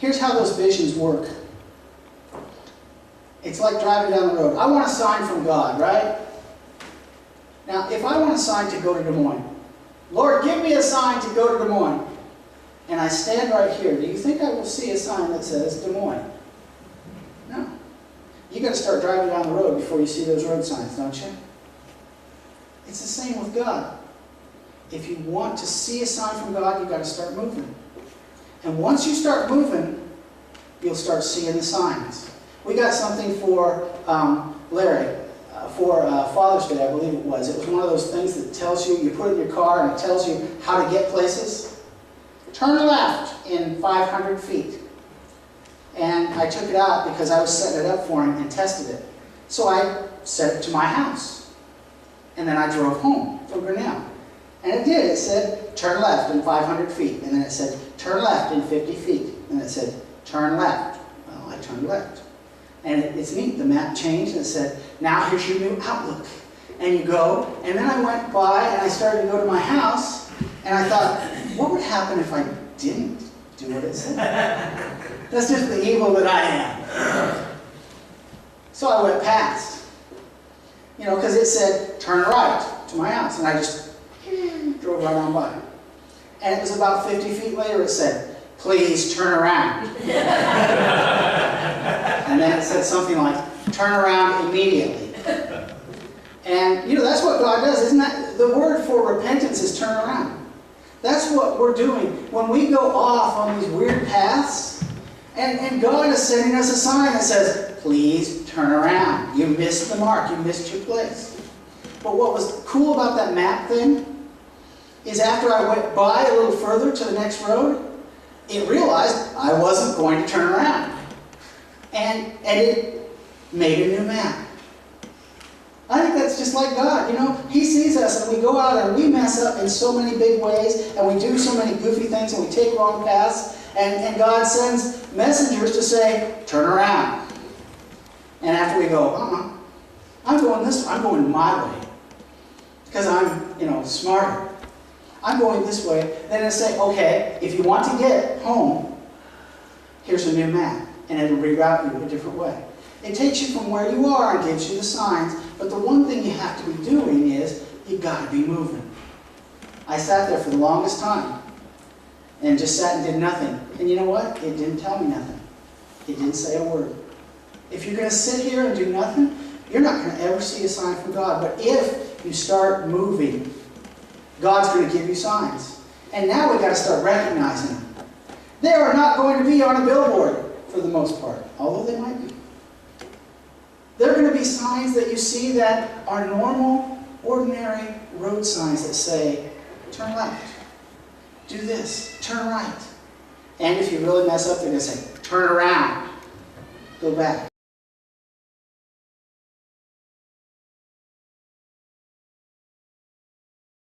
Here's how those visions work. It's like driving down the road. I want a sign from God, right? Now, if I want a sign to go to Des Moines, Lord, give me a sign to go to Des Moines. And I stand right here. Do you think I will see a sign that says Des Moines? No. You've got to start driving down the road before you see those road signs, don't you? It's the same with God. If you want to see a sign from God, you've got to start moving. And once you start moving, you'll start seeing the signs. We got something for Larry, for Father's Day, I believe it was. It was one of those things that tells you, you put it in your car and it tells you how to get places. Turn left in 500 feet. And I took it out because I was setting it up for him and tested it. So I set it to my house. And then I drove home from Grinnell. And it did. It said, turn left in 500 feet. And then it said, turn left in 50 feet. And it said, turn left. Well, I turned left. And it's neat. The map changed and it said, now here's your new outlook. And you go. And then I went by and I started to go to my house. And I thought, what would happen if I didn't do what it said? That's just the evil that I am. So I went past. You know, because it said, turn right to my house. And I just drove right on by. And it was about 50 feet later, it said, please turn around. And then it said something like, turn around immediately. And, you know, that's what God does, isn't that? The word for repentance is turn around. That's what we're doing. When we go off on these weird paths, and God is sending us a sign that says, please turn around. You missed the mark. You missed your place. But what was cool about that map thing is after I went by a little further to the next road, it realized I wasn't going to turn around. And it made a new map. I think that's just like God. You know, He sees us and we go out and we mess up in so many big ways and we do so many goofy things and we take wrong paths. And God sends messengers to say, turn around. And after we go, I'm going this way. I'm going my way. Because I'm, you know, smarter. I'm going this way. Then it'll say, okay, if you want to get home, here's a new map. And it'll reroute you a different way. It takes you from where you are and gives you the signs. But the one thing you have to be doing is, you've got to be moving. I sat there for the longest time. And just sat and did nothing. And you know what? It didn't tell me nothing. It didn't say a word. If you're going to sit here and do nothing, you're not going to ever see a sign from God. But if you start moving, God's going to give you signs. And now we've got to start recognizing them. They are not going to be on a billboard for the most part, although they might be. They're going to be signs that you see that are normal, ordinary road signs that say, turn left, do this, turn right. And if you really mess up, they're going to say, turn around, go back.